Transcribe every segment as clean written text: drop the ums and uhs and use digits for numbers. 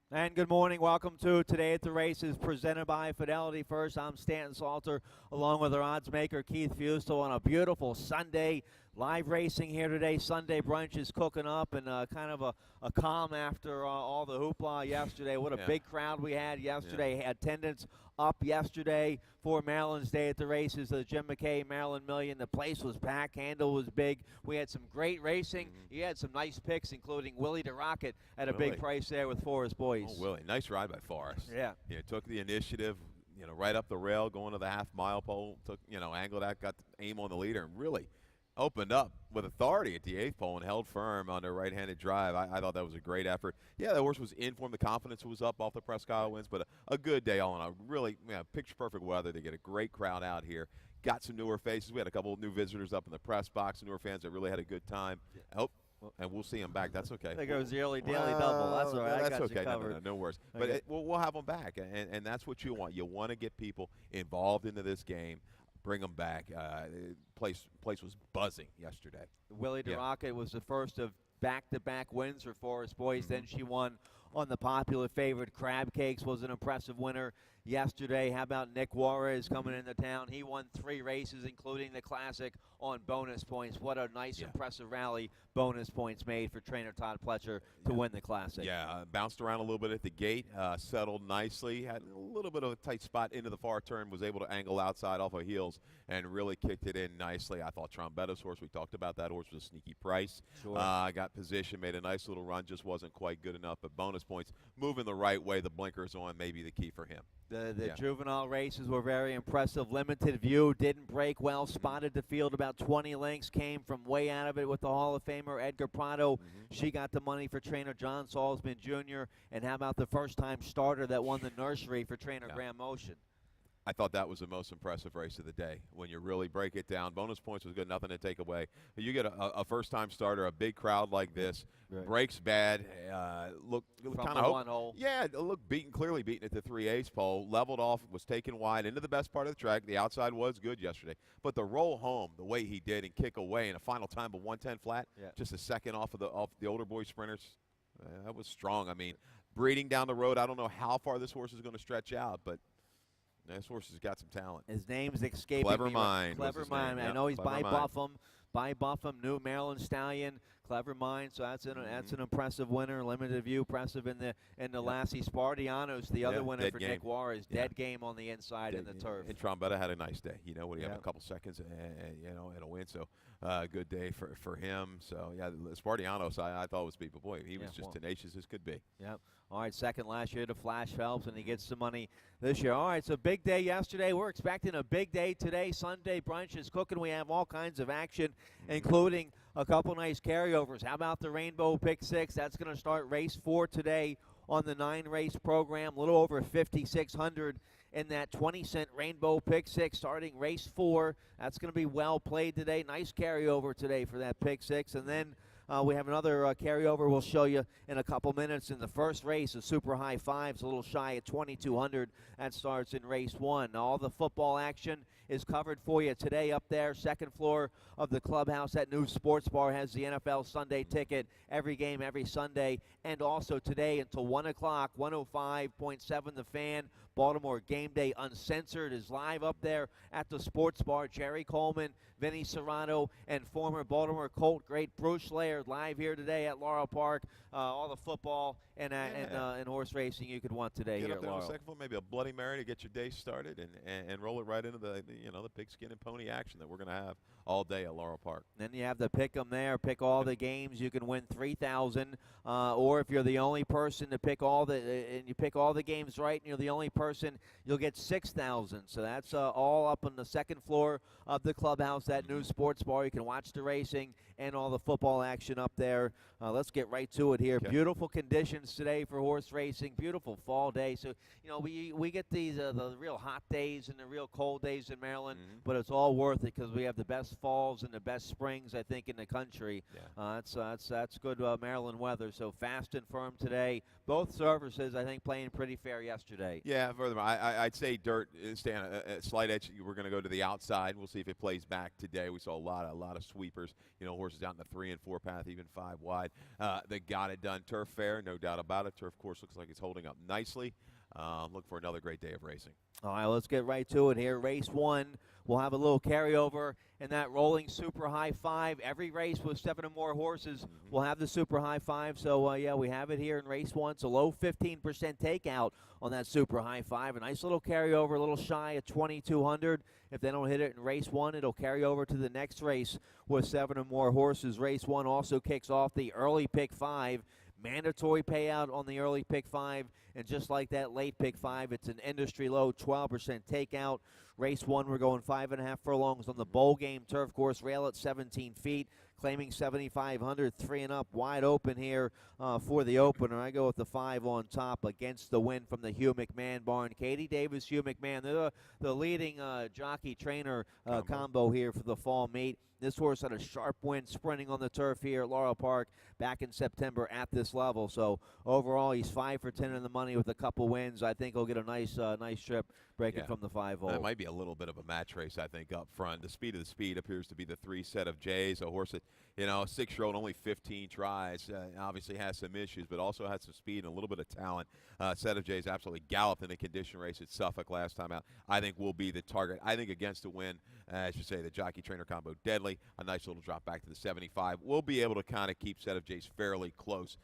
And good morning. Welcome to Today at the Races, presented by Fidelity First. I'm Stanton Salter, along with our odds maker, Keith Fustel, on a beautiful Sunday. Live racing here today. Sunday brunch is cooking up, and kind of a calm after all the hoopla yesterday. What a big crowd we had yesterday. Attendance up yesterday for Maryland's Day at the Races, the Jim McKay Maryland Million. The place was packed. Handle was big. We had some great racing. You had some nice picks, including Willie DeRocket at a big price there with Forrest Boys. Oh, Willie, nice ride by Forrest. Yeah. Took the initiative, right up the rail, going to the half-mile pole, took, angled out, got the aim on the leader, and really opened up with authority at the eighth pole and held firm on their right-handed drive. I thought that was a great effort. Yeah, the horse was in form. The confidence was up off the Presque Isle wins, but a good day all in all. Really, picture-perfect weather to get a great crowd out here. Got some newer faces. We had a couple of new visitors up in the press box, newer fans that really had a good time. And we'll see them back. That's okay. There goes the early daily double. That's all right. That's okay. No worries. Okay. But we'll have them back, and that's what you want. You want to get people involved into this game. Bring them back. Place was buzzing yesterday. Willie DeRocket was the first of back-to-back wins for Forest Boys. Then she won on the popular favorite Crab Cakes, was an impressive winner yesterday. How about Nick Juarez coming into town? He won 3 races, including the Classic, on bonus points. What a nice, impressive rally bonus points made for trainer Todd Pletcher to win the Classic. Yeah, bounced around a little bit at the gate, settled nicely, had a little bit of a tight spot into the far turn, was able to angle outside off of heels and really kicked it in nicely. I thought Trombetta's horse, we talked about that horse, was a sneaky price. Sure. Got position, made a nice little run, just wasn't quite good enough, but bonus points, moving the right way, the blinkers on, maybe the key for him. The juvenile races were very impressive. Limited view, didn't break well, spotted the field about 20 lengths, came from way out of it with the Hall of Famer Edgar Prado. She got the money for trainer John Salzman Jr. And how about the first-time starter that won the nursery for trainer Graham Motion? I thought that was the most impressive race of the day. When you really break it down, bonus points was good, nothing to take away. You get a first-time starter, a big crowd like this, breaks bad, look kind of one hole. Yeah, look clearly beaten at the 3/8 pole, leveled off, was taken wide into the best part of the track. The outside was good yesterday, but the roll home the way he did and kick away in a final time of 110 flat, just a second off the older boy sprinters, that was strong. I mean, breeding down the road. I don't know how far this horse is going to stretch out, but this horse has got some talent. His name's escaping Clever me. Mind. Clever Mind. I know he's by Buffum. By Buffum, new Maryland stallion, Clever Mind. So that's an impressive winner. Limited view, impressive in the Lassie Spartianos. The other winner for Nick Juarez. Dead game on the inside in the turf. And Trombetta had a nice day. When he had a couple seconds and a win. So good day for him. So Spartianos I thought was people. Boy, he was just tenacious as could be. Yep. All right, second last year to Flash Phelps, and he gets some money this year. All right, so big day yesterday. We're expecting a big day today. Sunday brunch is cooking. We have all kinds of action, including a couple nice carryovers. How about the Rainbow Pick 6? That's going to start race 4 today on the 9-race program. A little over 5,600 in that 20-cent Rainbow Pick 6 starting race 4. That's going to be well played today. Nice carryover today for that Pick 6. And then we have another carryover we'll show you in a couple minutes. In the first race, a super high fives, a little shy at 2,200. That starts in race 1. All the football action is covered for you today up there. Second floor of the clubhouse. That new sports bar has the NFL Sunday ticket. Every game, every Sunday. And also today until 1 o'clock, 105.7 The Fan. Baltimore Game Day Uncensored is live up there at the sports bar. Jerry Coleman, Vinny Serrano, and former Baltimore Colt great Bruce Laird live here today at Laurel Park. All the football and horse racing you could want today here at Laurel. Second floor, maybe a Bloody Mary to get your day started and roll it right into the pigskin and pony action that we're going to have all day at Laurel Park. Then you have the pick 'em there. Pick all the games. You can win $3,000. Or if you're the only person to pick and you pick all the games right, and you're the only person, you'll get $6,000. So that's all up on the second floor of the clubhouse. That new sports bar. You can watch the racing and all the football action up there. Let's get right to it here. Okay. Beautiful conditions today for horse racing. Beautiful fall day. So we get these the real hot days and the real cold days in Maryland, but it's all worth it because we have the best best falls and the best springs, I think, in the country. Yeah. That's good Maryland weather. So fast and firm today. Both surfaces, I think, playing pretty fair yesterday. Yeah, furthermore, I'd say dirt stay on a slight edge. We're going to go to the outside. We'll see if it plays back today. We saw a lot of sweepers. Horses out in the 3 and 4 path, even 5 wide. They got it done. Turf fair, no doubt about it. Turf course looks like it's holding up nicely. Look for another great day of racing. All right, let's get right to it here. Race 1, we'll have a little carryover in that rolling super high 5. Every race with 7 or more horses will have the super high 5. So, yeah, we have it here in race 1. It's a low 15% takeout on that super high 5. A nice little carryover, a little shy of 2,200. If they don't hit it in race 1, it'll carry over to the next race with 7 or more horses. Race 1 also kicks off the early pick 5. Mandatory payout on the early pick 5, and just like that late pick 5, it's an industry low 12% takeout. Race 1, we're going 5.5 furlongs on the bowl game turf course, rail at 17 feet, claiming 7,500, 3 and up, wide open here for the opener. I go with the 5 on top against the win from the Hugh McMahon barn. Katie Davis, Hugh McMahon, they're the leading jockey-trainer combo here for the fall meet. This horse had a sharp win sprinting on the turf here at Laurel Park back in September at this level. So overall, he's 5 for 10 in the money with a couple wins. I think he'll get a nice trip breaking from the 5-hole. It might be a little bit of a match race, I think, up front. The speed of the speed appears to be the 3 set of J's. A horse that, a 6-year-old, only 15 tries, obviously has some issues, but also has some speed and a little bit of talent. Set of J's absolutely galloped in a condition race at Suffolk last time out. I think will be the target. I think against the win, as you say, the jockey-trainer combo deadly. A nice little drop back to the 75. We'll be able to kind of keep Set of J's fairly close.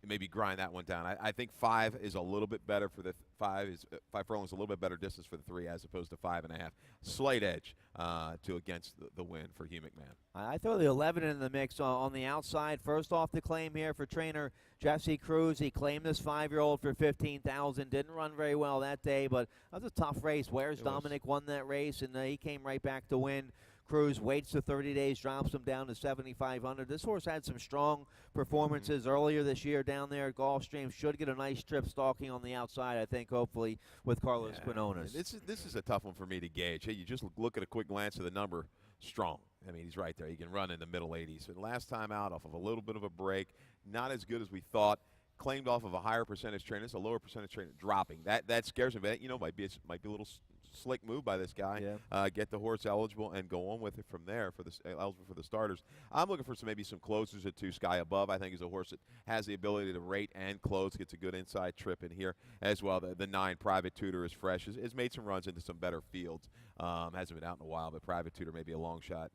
Maybe grind that one down. I think 5 is a little bit better for the 5 furlongs, a little bit better distance for the 3 as opposed to 5.5. Slight edge to against the win for Hugh McMahon. I throw the 11 in the mix on the outside. First off the claim here for trainer Jesse Cruz. He claimed this 5-year-old for $15,000. Didn't run very well that day, but that was a tough race. Where's Dominic won that race, and he came right back to win. Cruz waits the 30 days, drops him down to 7,500. This horse had some strong performances earlier this year down there at Gulfstream. Should get a nice trip stalking on the outside, I think, hopefully, with Carlos Quinones. This is a tough one for me to gauge. Hey, you just look at a quick glance at the number, strong. I mean, he's right there. He can run in the middle 80s. And last time out, off of a little bit of a break, not as good as we thought. Claimed off of a higher percentage trainer. It's a lower percentage trainer dropping. That scares me. But, might be a little slick move by this guy. Yeah. Get the horse eligible and go on with it from there for the eligible for the starters. I'm looking for maybe some closers at 2 Sky Above. I think he's a horse that has the ability to rate and close. Gets a good inside trip in here as well. The 9 Private Tutor is fresh. Has made some runs into some better fields. Hasn't been out in a while, but Private Tutor may be a long shot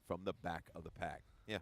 from the back of the pack. Yeah.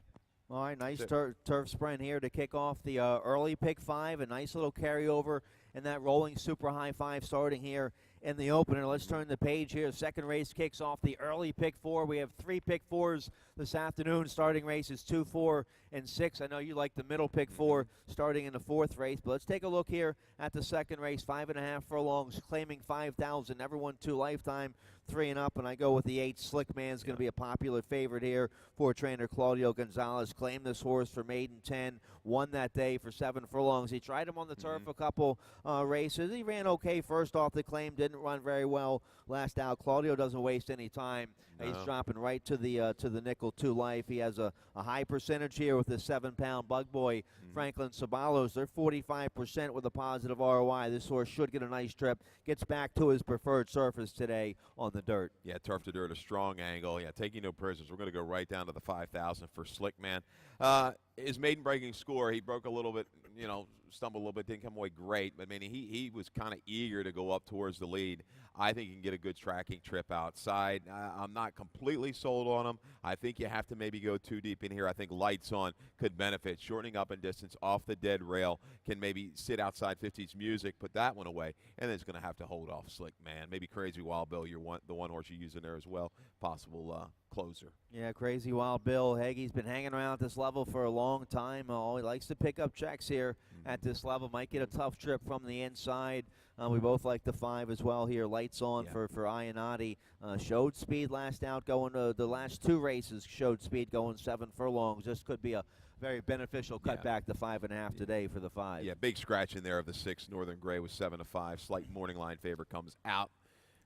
All right, nice turf sprint here to kick off the early pick 5. A nice little carryover in that rolling super high 5 starting here in the opener. Let's turn the page here. Second race kicks off the early pick 4. We have 3 pick 4s this afternoon. Starting races 2, 4, and 6. I know you like the middle pick 4 starting in the 4th race, but let's take a look here at the second race. 5.5 furlongs, claiming 5,000. Never won 2 lifetime, 3 and up, and I go with the 8. Slick Man's going to be a popular favorite here for trainer Claudio Gonzalez. Claimed this horse for maiden 10. Won that day for 7 furlongs. He tried him on the turf a couple races. He ran okay first off the claim. Didn't run very well last out. Claudio doesn't waste any time. No. He's dropping right to the nickel 2 life. He has a high percentage here with the 7-pound bug boy, Franklin Sabalos. They're 45% with a positive ROI. This horse should get a nice trip. Gets back to his preferred surface today on the dirt. Yeah, turf to dirt, a strong angle. Yeah, taking no prisoners. We're going to go right down to the 5,000 for Slick Man. His maiden breaking score, he broke a little bit, stumbled a little bit, didn't come away great. But, I mean, he was kind of eager to go up towards the lead. I think he can get a good tracking trip outside. I'm not completely sold on him. I think you have to maybe go too deep in here. I think Lights On could benefit. Shortening up in distance off the dead rail, can maybe sit outside 50's music, put that one away, and then it's going to have to hold off Slick Man. Maybe Crazy Wild Bill, the one horse you use in there as well, possible closer. Yeah, Crazy Wild Bill. Hagee's been hanging around at this level for a long time. He likes to pick up checks here at this level. Might get a tough trip from the inside. We both like the 5 as well here. Lights On for Ionati. Showed speed last out going to the last 2 races. Showed speed going 7 furlongs. This could be a very beneficial cut back to 5.5 today for the 5. Yeah, big scratch in there of the 6 Northern Gray with 7 to 5. Slight morning line favor comes out.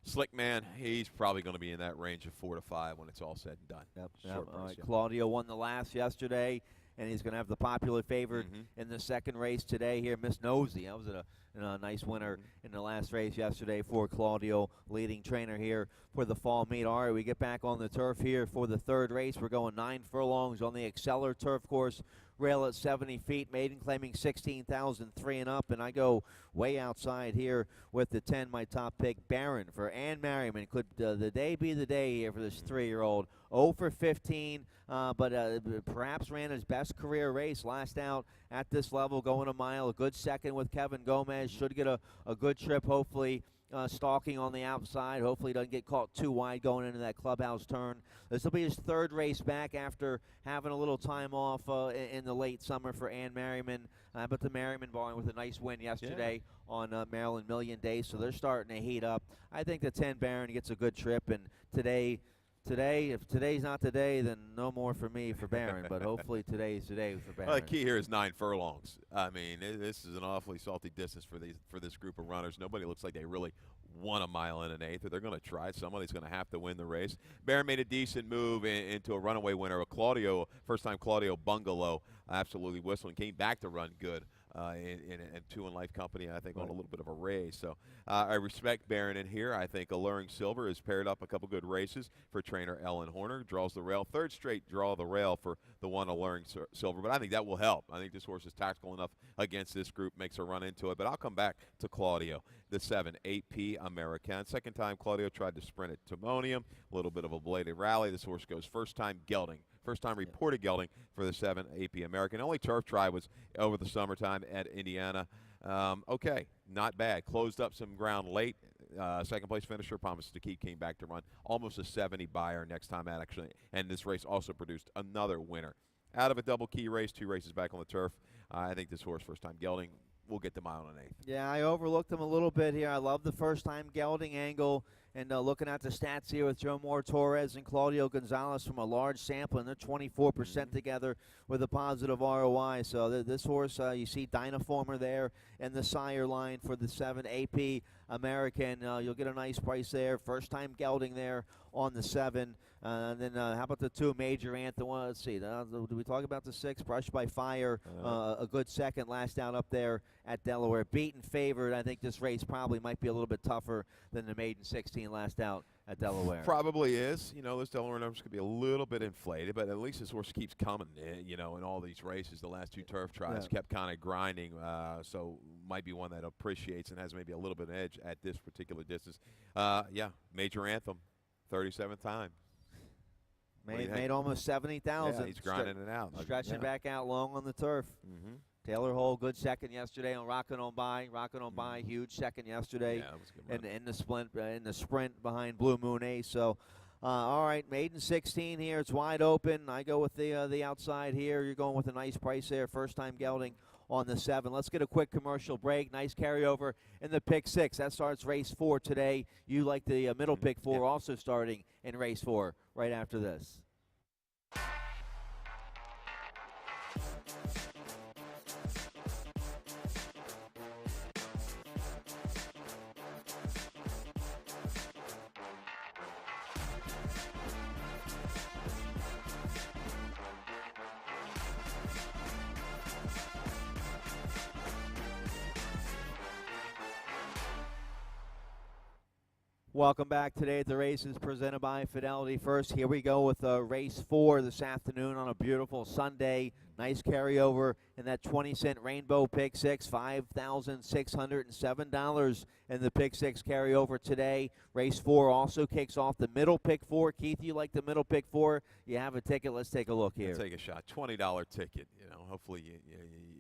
Slick Man, he's probably going to be in that range of 4 to 5 when it's all said and done. Yep. Short All price, right. yeah. Claudio won the last yesterday, and he's going to have the popular favorite in the second race today here, Miss Nosy. That was a nice winner in the last race yesterday for Claudio, leading trainer here for the fall meet. All right, we get back on the turf here for the third race. We're going 9 furlongs on the Exceller turf course. Rail at 70 feet, maiden claiming 16,003 and up, and I go way outside here with the 10, my top pick, Baron for Ann Merriman. Could the day be the day here for this 3-year-old? 0 for 15, but perhaps ran his best career race last out at this level, going a mile. A good second with Kevin Gomez. Should get a good trip, hopefully. Stalking on the outside. Hopefully he doesn't get caught too wide going into that clubhouse turn. This will be his third race back after having a little time off in the late summer for Ann Merriman. But the Merriman barn with a nice win yesterday on Maryland Million Days, so they're starting to heat up. I think the 10 Baron gets a good trip, and today, if today's not today, then no more for me for Barron. But hopefully today's today for Barron. Well, the key here is 9 furlongs. I mean, this is an awfully salty distance for this group of runners. Nobody looks like they really won a mile and an eighth, or they're going to try. Somebody's going to have to win the race. Barron made a decent move into a runaway winner. Claudio, first-time Claudio Bungalow, absolutely whistling. Came back to run good in 2 in Life Company, I think, on a little bit of a race. So I respect Barron in here. I think Alluring Silver has paired up a couple good races for trainer Ellen Horner. Draws the rail. Third straight draw the rail for the one Alluring Silver. But I think that will help. I think this horse is tactical enough against this group, makes a run into it. But I'll come back to Claudio. The 7, AP American. Second time Claudio tried to sprint at Timonium. A little bit of a bladed rally. This horse goes first time gelding. First time reported gelding for the 7 AP American. Only turf try was over the summertime at Indiana. Okay, not bad. Closed up some ground late. Second place finisher, promises to keep, came back to run. Almost a 70 buyer next time out, actually. And this race also produced another winner. Out of a double key race, 2 races back on the turf. I think this horse, first time gelding, will get the mile and an eighth. Yeah, I overlooked him a little bit here. I love the first time gelding angle. And looking at the stats here with Joe Moore Torres and Claudio Gonzalez from a large sample, and they're 24% together with a positive ROI. So this horse, you see Dynaformer there in the sire line for the 7 AP American. You'll get a nice price there. First time gelding there on the 7. And then how about the 2 Major Anthem? Well, let's see. Did we talk about the 6? Brushed by Fire, a good second last out up there at Delaware. Beaten favored. I think this race probably might be a little bit tougher than the maiden 16 last out at Delaware. Probably is. You know, those Delaware numbers could be a little bit inflated, but at least this horse keeps coming, you know, in all these races. The last 2 turf tries kept kind of grinding, so might be one that appreciates and has maybe a little bit of edge at this particular distance. Major Anthem, 37th time. Made almost 70,000. Yeah, he's grinding it out. Stretching back out long on the turf. Taylor Hole, good second yesterday on Rockin' On By. Rockin' On By, huge second yesterday. Yeah, that was a good run. In the sprint behind Blue Moon Ace. So, all right, maiden 16 here. It's wide open. I go with the outside here. You're going with a nice price there. First time gelding on the 7. Let's get a quick commercial break. Nice carryover in the pick 6. That starts race 4 today. You like the middle pick 4 also starting in race 4 right after this. Welcome back. Today the race is presented by Fidelity First. Here we go with race 4 this afternoon on a beautiful Sunday. Nice carryover in that 20-cent Rainbow Pick 6, $5,607 in the Pick 6 carryover today. Race 4 also kicks off the middle Pick 4. Keith, you like the middle Pick 4? You have a ticket. Let's take a look here. Let's take a shot. $20 ticket. You know, hopefully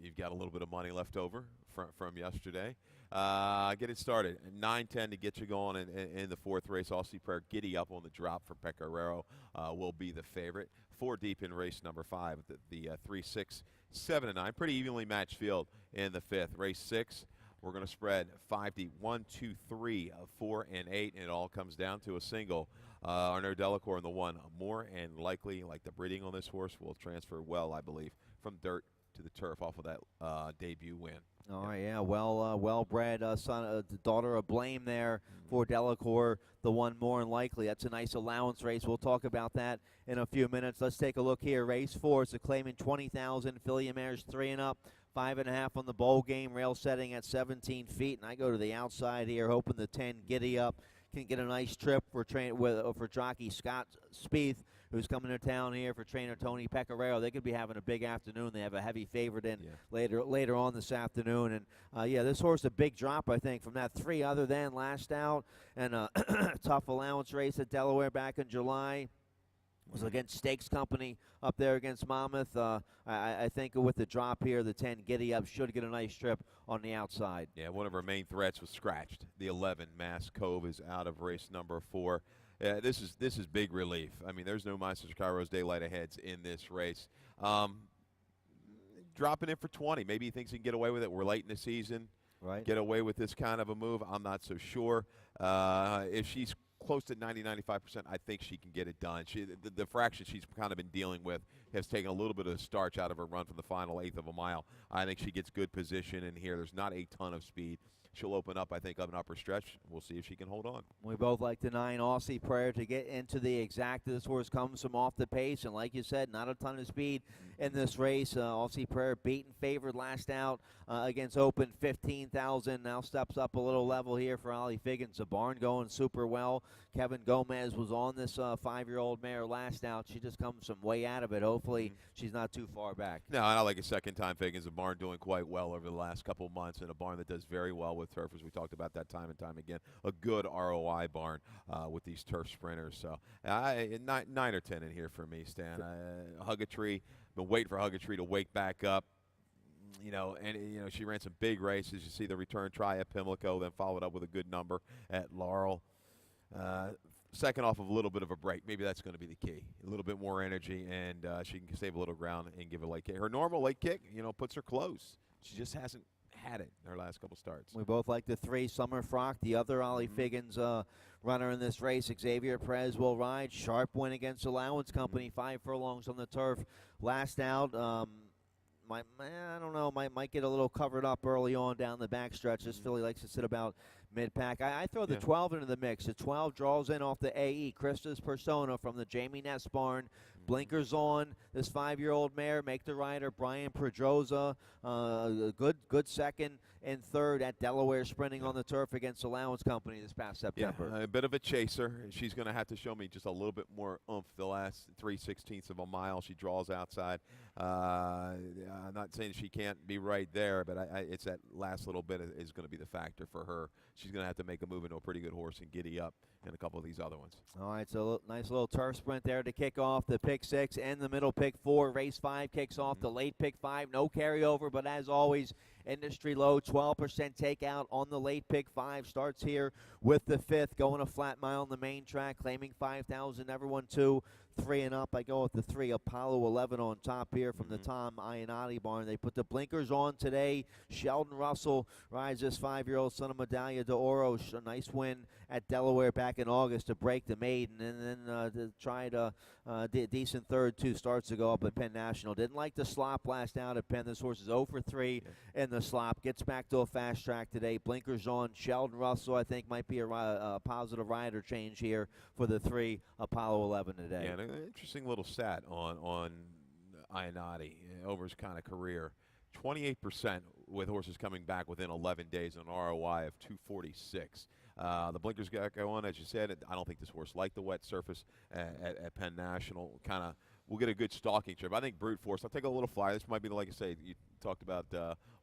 you've got a little bit of money left over from yesterday. Get it started. 9-10 to get you going in the 4th race. Aussie Prayer giddy up on the drop for Pecoraro will be the favorite. 4 deep in race number 5. The 3, 6, 7, and 9. Pretty evenly matched field in the 5th. Race 6, we're going to spread 5 deep. 1, 2, 3, 4, and 8, and it all comes down to a single. Arnaud Delacour in the 1. More and likely, like the breeding on this horse, will transfer well, I believe, from dirt to the turf off of that debut win. All right, yeah, well-bred son, the daughter of Blame there for Delacour, the one more than likely. That's a nice allowance race. We'll talk about that in a few minutes. Let's take a look here. Race 4 is claiming 20,000. Filly mares 3 and up, 5.5 on the bowl game. Rail setting at 17 feet, and I go to the outside here, hoping the 10 Giddy Up can get a nice trip for for jockey Scott Spieth, who's coming to town here for trainer Tony Pecoraro. They could be having a big afternoon. They have a heavy favorite in later on this afternoon. And, this horse, a big drop, I think, from that 3 other than last out. And a tough allowance race at Delaware back in July. Was against Stakes Company up there against Monmouth. I think with the drop here, the 10 Giddy Up should get a nice trip on the outside. Yeah, one of our main threats was scratched. The 11, Mass Cove, is out of race number 4. This is big relief. I mean, there's no Meister's Kairos Daylight Aheads in this race. Dropping in for 20. Maybe he thinks he can get away with it. We're late in the season. Right. Get away with this kind of a move. I'm not so sure. If she's close to 90-95%, I think she can get it done. The fraction she's kind of been dealing with has taken a little bit of the starch out of her run from the final eighth of a mile. I think she gets good position in here. There's not a ton of speed. She'll open up, I think, up an upper stretch. We'll see if she can hold on. We both like the 9 Aussie Prayer to get into the exact. This horse comes from off the pace, and like you said, not a ton of speed in this race. Aussie Prayer beaten, favored last out against Open 15,000. Now steps up a little level here for Ollie Figgins. The barn going super well. Kevin Gomez was on this 5-year-old mare last out. She just comes from way out of it. Hopefully, she's not too far back. No, I like a second-time Figgins. The barn doing quite well over the last couple of months, and a barn that does very well with turf, as we talked about that time and time again. A good ROI barn with these turf sprinters. So 9 or 10 in here for me, Stan. Huggatree, been waiting for Huggatree to wake back up. She ran some big races. You see the return try at Pimlico, then followed up with a good number at Laurel. Second off of a little bit of a break. Maybe that's going to be the key. A little bit more energy, and she can save a little ground and give a late kick. Her normal late kick, puts her close. She just hasn't had it in her last couple starts. We both like the 3 Summer Frock, the other Ollie Figgins runner in this race. Xavier Perez will ride. Sharp win against Allowance Company, 5 furlongs on the turf. Last out, I don't know, might get a little covered up early on down the backstretch. This filly likes to sit about mid-pack. I throw the 12 into the mix. The 12 draws in off the AE, Krista's Persona from the Jamie Ness barn. Blinkers on, this 5-year-old mare, make the rider Brian Pedroza, good second and third at Delaware, sprinting on the turf against Allowance Company this past September. Yeah, a bit of a chaser. She's going to have to show me just a little bit more oomph the last 3/16 of a mile. She draws outside. I'm not saying she can't be right there, but it's that last little bit is going to be the factor for her. She's going to have to make a move into a pretty good horse and Giddy Up and a couple of these other ones. All right, so nice little turf sprint there to kick off the pick 6 and the middle pick 4. Race 5 kicks off the late pick 5. No carryover, but as always, industry low, 12% takeout on the late pick 5. Starts here with the 5th, going a flat mile on the main track, claiming 5,000. Everyone 2, 3 and up. I go with the 3, Apollo 11 on top here from the Tom Iannotti barn. They put the blinkers on today. Sheldon Russell rides this 5-year-old son of Medaglia d'Oro. A nice win at Delaware back in August to break the maiden, and then tried a decent third 2 starts to go up at Penn National. Didn't like the slop last out at Penn. This horse is 0 for 3 in the slop. Gets back to a fast track today. Blinkers on. Sheldon Russell, I think, might be a positive rider change here for the 3, Apollo 11 today. Yeah, an interesting little stat on Iannotti over his kind of career. 28% with horses coming back within 11 days, an ROI of 246. The blinkers got going, as you said. I don't think this horse liked the wet surface at Penn National. Kind of, we'll get a good stalking trip. I think Brute Force, I'll take a little flyer. This might be, like I say, you talked about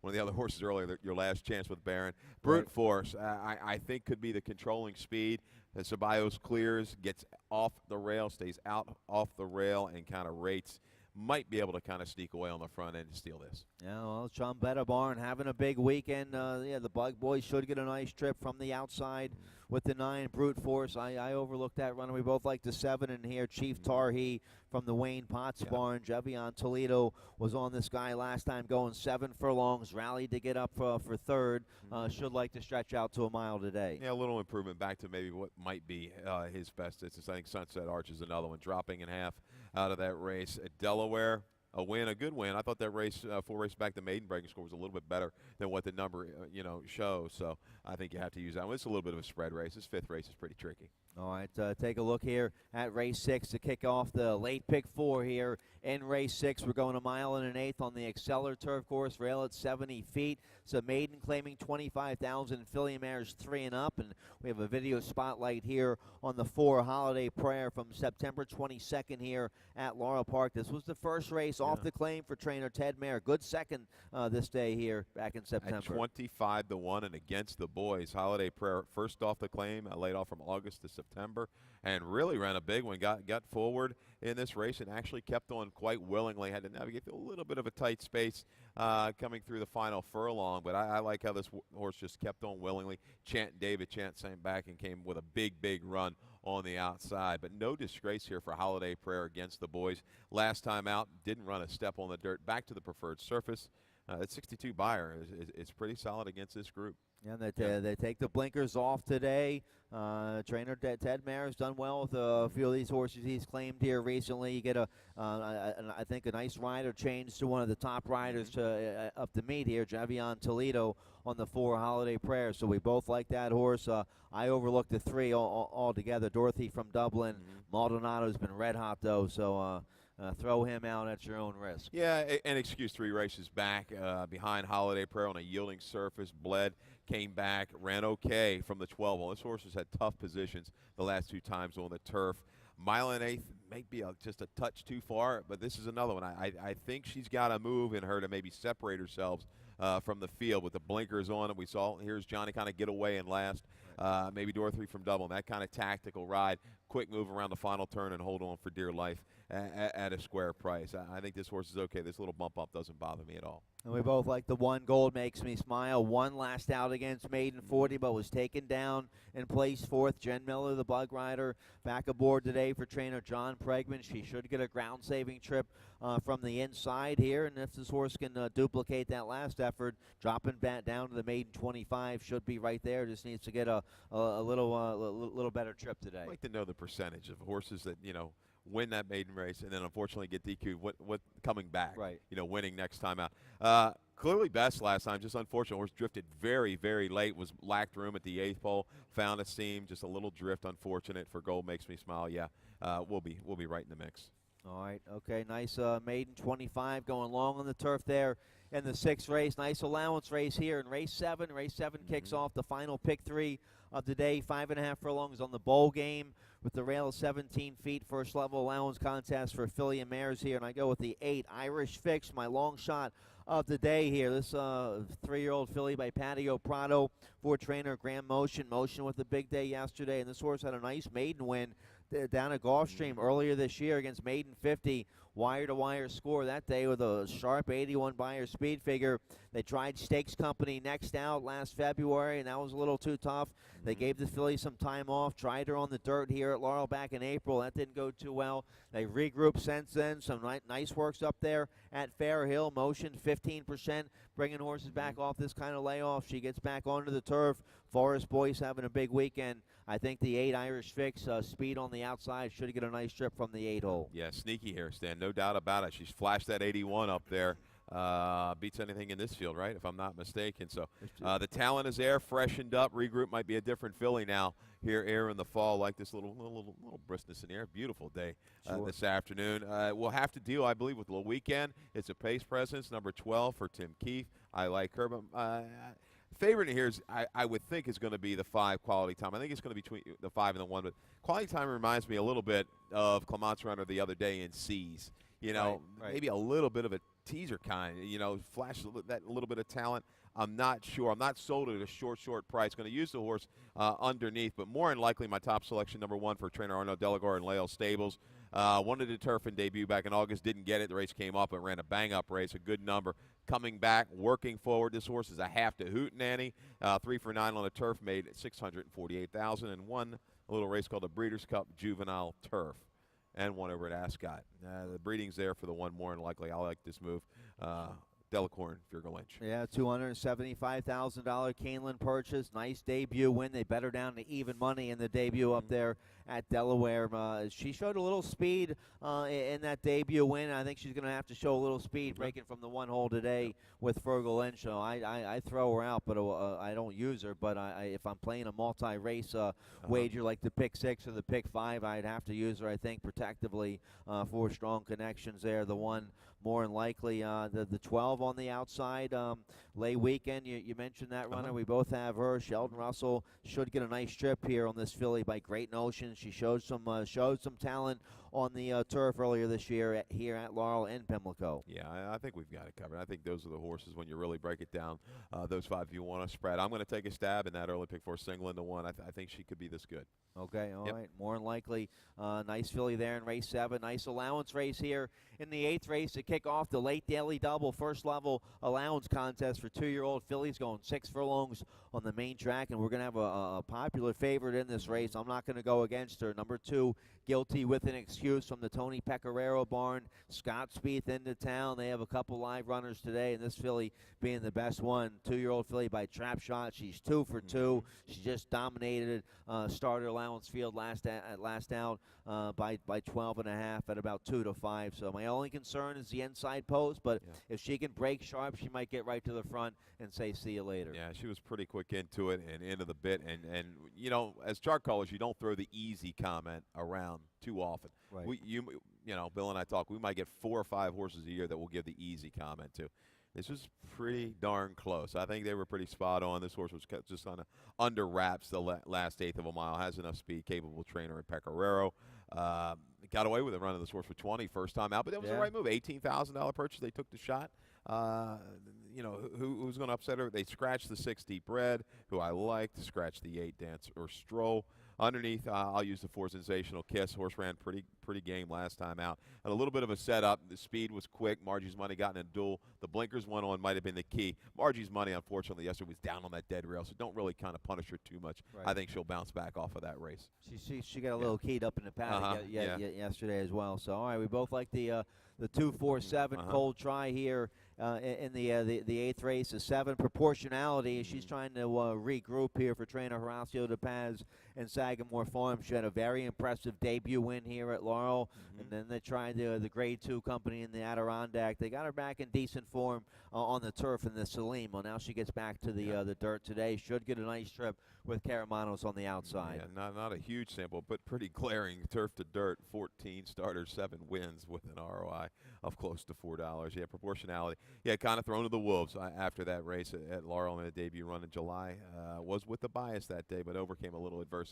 one of the other horses earlier, your last chance with Barron. Brute Force, I think, could be the controlling speed. Ceballos clears, gets off the rail, stays out off the rail, and kind of rates. Might be able to kind of sneak away on the front end and steal this. Yeah, well, Chumbetta Barn having a big weekend. The Bug Boys should get a nice trip from the outside with the 9, Brute Force. I overlooked that runner. We both like the 7 in here. Chief Tarhi from the Wayne Potts barn. Jevion Toledo was on this guy last time, going 7 furlongs. Rallied to get up for third. Should like to stretch out to a mile today. Yeah, a little improvement back to maybe what might be his best distance. I think Sunset Arch is another one, dropping in half out of that race at Delaware. a win, a good win. I thought that race, 4 races back, the maiden breaking score was a little bit better than what the number, shows. So I think you have to use that one. It's a little bit of a spread race. This 5th race is pretty tricky. All right, take a look here at race 6 to kick off the late pick 4 here in race 6. We're going 1 1/8 on the Exceller Turf Course, rail at 70 feet. So maiden claiming 25,000, filly mares 3 and up. And we have a video spotlight here on the 4 Holiday Prayer from September 22nd here at Laurel Park. This was the first race off the claim for trainer Ted Mayer. Good second this day here back in September. At 25-1 and against the boys. Holiday Prayer first off the claim, laid off from August to September, and really ran a big one. Got forward in this race and actually kept on quite willingly. Had to navigate through a little bit of a tight space coming through the final furlong, but I like how this horse just kept on willingly. David Chant sang back and came with a big run on the outside, but no disgrace here for Holiday Prayer against the boys. Last time out, didn't run a step on the dirt. Back to the preferred surface. That 62 buyer is pretty solid against this group. Yeah, they take the blinkers off today. Trainer Ted Mayer has done well with a few of these horses he's claimed here recently. You get I think a nice rider change to one of the top riders up to meet here, Javion Toledo on the 4 Holiday Prayer. So we both like that horse. I overlooked the 3 altogether. Dorothy from Dublin. Maldonado's been red hot though, so throw him out at your own risk. Yeah, and excuse 3 races back behind Holiday Prayer on a yielding surface. Bled, came back, ran okay from the 12 hole. This horse has had tough positions the last 2 times on the turf. 1/8 may be just a touch too far, but this is another one. I think she's got a move in her to maybe separate herself from the field with the blinkers on. And we saw here's Johnny kind of get away in last. Maybe Dorothy from Dublin, that kind of tactical ride, quick move around the final turn and hold on for dear life at a square price. I think this horse is okay. This little bump up doesn't bother me at all. And we both like the 1 Gold Makes Me Smile. 1 last out against Maiden 40, but was taken down and placed 4th. Jen Miller, the bug rider, back aboard today for trainer John Pregman. She should get a ground-saving trip from the inside here, and if this horse can duplicate that last effort, dropping back down to the Maiden 25 should be right there. Just needs to get a little better trip today. I'd like to know the percentage of horses that, win that maiden race and then unfortunately get DQ'd. What coming back? Right. Winning next time out. Clearly best last time. Just unfortunate. Horse drifted very late. Lacked room at the 8th pole. Found a seam. Just a little drift. Unfortunate for Gold Makes Me Smile. Yeah. We'll be right in the mix. All right. Okay. Nice maiden 25 going long on the turf there in the 6th race. Nice allowance race here in race 7. Race 7 kicks off the final pick 3 of the day. 5.5 furlongs on the bowl game with the rail of 17 feet. First level allowance contest for filly and mares here. And I go with the 8 Irish Fix, my long shot of the day here. This 3-year-old filly by Patio Prado for trainer Graham Motion. Motion with a big day yesterday. And this horse had a nice maiden win down at Gulfstream earlier this year against Maiden 50. Wire-to-wire score that day with a sharp 81 buyer speed figure. They tried Stakes Company next out last February, and that was a little too tough. They gave the filly some time off, tried her on the dirt here at Laurel back in April. That didn't go too well. They regrouped since then. Some nice works up there at Fair Hill. Motion 15%, bringing horses back off this kind of layoff. She gets back onto the turf. Forest Boys having a big weekend. I think the 8 Irish Fix, speed on the outside, should get a nice trip from the 8 hole. Yeah, sneaky here, Stan. No doubt about it. She's flashed that 81 up there. Beats anything in this field, right, if I'm not mistaken. So the talent is there, freshened up. Regroup might be a different filly now here in the fall. Like this little briskness in the air. Beautiful day this afternoon. We'll have to deal, I believe, with the weekend. It's a pace presence, number 12 for Tim Keefe. I like her, but favorite here is I would think is going to be the 5 Quality Time. I think it's going to be between the 5 and the 1, but Quality Time reminds me a little bit of Clement's runner the other day in C's. Right. Maybe a little bit of a teaser kind, flash that little bit of talent. I'm not sure. I'm not sold at a short price. Going to use the horse underneath, but more than likely my top selection, number 1 for trainer Arno Delagar and Lael Stables. Wanted to turf and debut back in August, didn't get it. The race came up and ran a bang-up race, a good number. Coming back, working forward. This horse is a half to Hootenanny. 3 for 9 on the turf, made $648,000, and won a little race called the Breeders' Cup Juvenile Turf, and one over at Ascot. The breeding's there for the 1 more than likely. I like this move. Delacorn, Virgo Lynch. Yeah, $275,000 Keeneland purchase. Nice debut win. They bet her down to even money in the debut up there at Delaware. She showed a little speed in that debut win. I think she's going to have to show a little speed breaking from the one hole today with Virgo Lynch. So I throw her out, but I don't use her. But if I'm playing a multi-race wager like the pick 6 or the pick 5, I'd have to use her, I think, protectively for strong connections there. The one more than likely, the 12 on the outside, lay weekend. You mentioned that runner. We both have her. Sheldon Russell should get a nice trip here on this filly by Great Notion. She showed some talent on the turf earlier this year here at Laurel and Pimlico. Yeah, I think we've got it covered. I think those are the horses when you really break it down. Those 5 you want to spread. I'm going to take a stab in that early pick 4 single into 1. I think she could be this good. Okay, all right. More than likely, nice filly there in race 7. Nice allowance race here in the 8th race to kick off the late daily double first level allowance contest for 2-year-old fillies going 6 furlongs on the main track, and we're going to have a popular favorite in this race. I'm not going to go against her. Number 2, Guilty with an Excuse from the Tony Pecoraro barn. Scott Spieth into town. They have a couple live runners today, and this filly being the best one. 2-year-old filly by Trap Shot. She's 2 for 2. She just dominated starter allowance field last out by 12.5 at about 2 to 5. So my only concern is the inside post, but if she can break sharp, she might get right to the front and say see you later. Yeah, she was pretty quick into it and into the bit. And you know, as chart callers, you don't throw the easy comment around too often. Right. Bill and I talk. We might get 4 or 5 horses a year that we'll give the easy comment to. This was pretty darn close. I think they were pretty spot on. This horse was just kind of under wraps the last 1/8 of a mile. Has enough speed, capable trainer in Pecoraro. Got away with it running this horse for 20 first time out, but that was the right move. $18,000 purchase. They took the shot. Who's going to upset her? They scratched the 6 Deep Red, who I liked. Scratched the 8 Dance or Stroll. Underneath, I'll use the 4 Sensational Kiss. Horse ran pretty game last time out. Had a little bit of a setup. The speed was quick. Margie's Money got in a duel. The blinkers went on, might have been the key. Margie's Money, unfortunately, yesterday was down on that dead rail, so don't really kind of punish her too much. Right. I think she'll bounce back off of that race. She got a little keyed up in the paddock yesterday as well. So all right, we both like the 2-4-7 cold try here in the 8th race. The 7 proportionality. She's trying to regroup here for trainer Horacio De Paz and Sagamore Farm. She had a very impressive debut win here at Laurel, and then they tried the Grade 2 company in the Adirondack. They got her back in decent form on the turf in the Salim. Well, now she gets back to the dirt today. Should get a nice trip with Caramanos on the outside. Yeah, not a huge sample, but pretty glaring. Turf to dirt, 14 starters, 7 wins with an ROI of close to $4. Yeah, proportionality. Yeah, kind of thrown to the wolves after that race at Laurel in a debut run in July. Was with the bias that day, but overcame a little adversity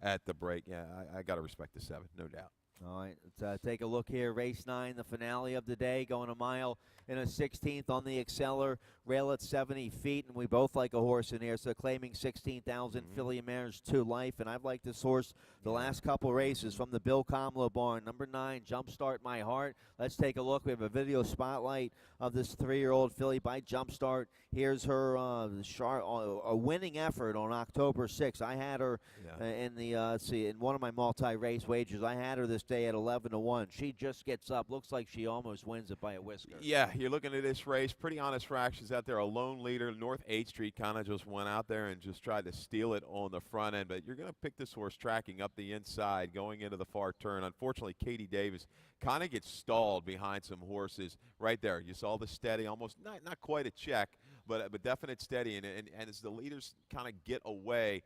at the break. Yeah, I got to respect the 7, no doubt. All right, let's take a look here. Race 9, the finale of the day, going a mile and a 16th on the Exceller, rail at 70 feet, and we both like a horse in here, so claiming 16,000 filly mares to life, and I've liked this horse the last couple races from the Bill Comlo barn. Number 9, Jumpstart My Heart. Let's take a look. We have a video spotlight of this 3-year-old filly by Jumpstart. Here's her a winning effort on October 6th. I had her in one of my multi-race wagers. I had her this day at 11-1. She just gets up. Looks like she almost wins it by a whisker. Yeah, you're looking at this race. Pretty honest fractions out there. A lone leader. North 8th Street kind of just went out there and just tried to steal it on the front end. But you're going to pick this horse tracking up the inside, going into the far turn. Unfortunately, Katie Davis kind of gets stalled behind some horses right there. You saw the steady, almost not quite a check, but definite steady. And as the leaders kind of get away,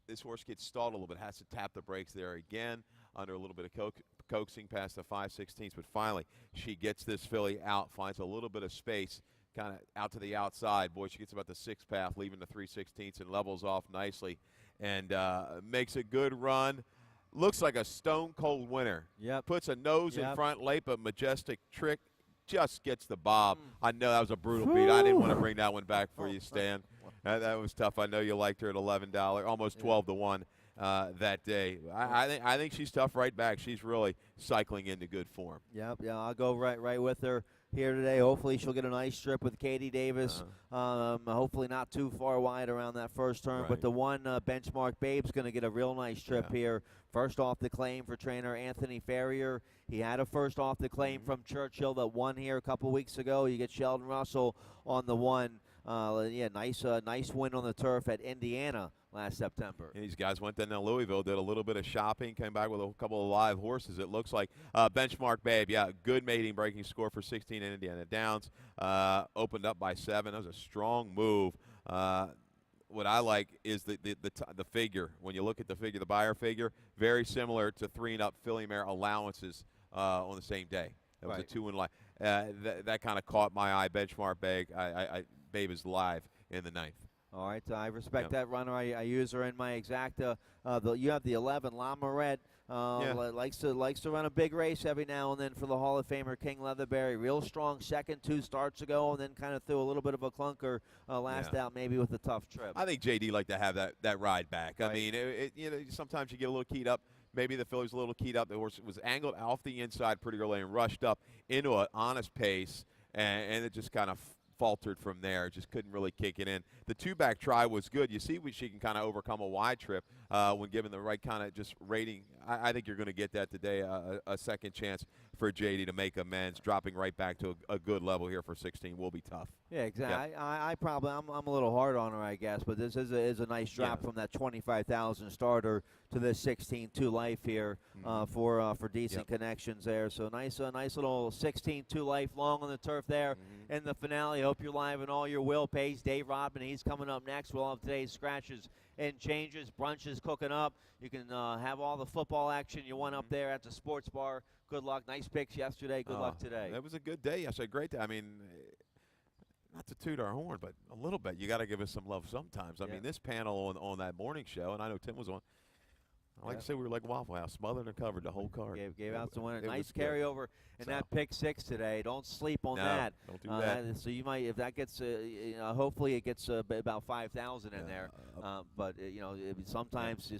this horse gets stalled a little bit, has to tap the brakes there again under a little bit of coaxing past the 5/16. But finally, she gets this filly out, finds a little bit of space, kind of out to the outside. Boy, she gets about the 6th path, leaving the 3/16 and levels off nicely and makes a good run. Looks like a stone-cold winner. Yep. Puts a nose in front, late but majestic trick. Just gets the bob. I know that was a brutal beat. I didn't want to bring that one back for you, Stan. That was tough. I know you liked her at $11, almost 12-1 that day. I think she's tough right back. She's really cycling into good form. Yep, yeah, I'll go right with her here today. Hopefully she'll get a nice trip with Katie Davis. Hopefully not too far wide around that first turn. Right. But the one Benchmark Babe's going to get a real nice trip here. First off the claim for trainer Anthony Ferrier. He had a first off the claim from Churchill that won here a couple weeks ago. You get Sheldon Russell on the one. Nice win on the turf at Indiana last September. And these guys went down to Louisville, did a little bit of shopping, came back with a couple of live horses, it looks like. Benchmark Babe, good mating breaking score for 16 in Indiana Downs. Opened up by 7. That was a strong move. What I like is the figure. When you look at the figure, the buyer figure, very similar to 3-and-up filly mare allowances on the same day. That was a 2-1 line. That kind of caught my eye. Benchmark Babe is live in the 9th. All right, I respect that runner. I use her in my exacta. You have the 11, La Moret. Likes to run a big race every now and then for the Hall of Famer King Leatherberry. Real strong second 2 starts ago, and then kind of threw a little bit of a clunker last out, maybe with a tough trip. I think JD like to have that ride back. Right. I mean, sometimes you get a little keyed up. Maybe the filly's a little keyed up. The horse was angled off the inside pretty early and rushed up into an honest pace, and it just kind of faltered from there. Just couldn't really kick it in. The 2-back try was good. You see she can kind of overcome a wide trip when given the right kind of just rating. I think you're going to get that today, a second chance for JD to make amends. Dropping right back to a good level here for 16 will be tough. Yeah, exactly. I'm a little hard on her, I guess, but this is a nice drop from that 25,000 starter to this 16-2 life here for decent connections there. So nice little 16-2 life long on the turf there in the finale. Hope you're live in all your will pace. Dave Rodman, he's coming up next. We'll have today's scratches and changes. Brunch is cooking up. You can have all the football action you want up there at the sports bar. Good luck. Nice picks yesterday. Good luck today. That was a good day yesterday. Great day. I mean, not to toot our horn, but a little bit. You got to give us some love sometimes. I mean, this panel on that morning show, and I know Tim was on. I like to say we were like Waffle House, smothered and covered the whole card. Gave out some winner. Nice carryover in that pick 6 today. Don't sleep on that. Don't do that. So you might, if that gets, hopefully it gets about 5,000 in there. But sometimes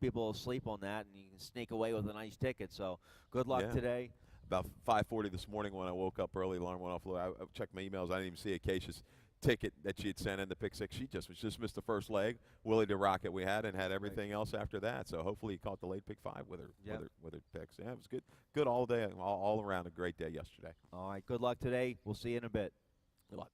people will sleep on that, and you can sneak away with a nice ticket. So good luck today. About 5:40 this morning when I woke up early, alarm went off. I checked my emails. I didn't even see Acacia's ticket that she had sent in the pick 6. She just missed the first leg. Willie the Rocket we had, and had everything else after that. So hopefully he caught the late pick 5 with her picks. Yeah, it was good all day, all around. A great day yesterday. All right, good luck today. We'll see you in a bit. Good luck.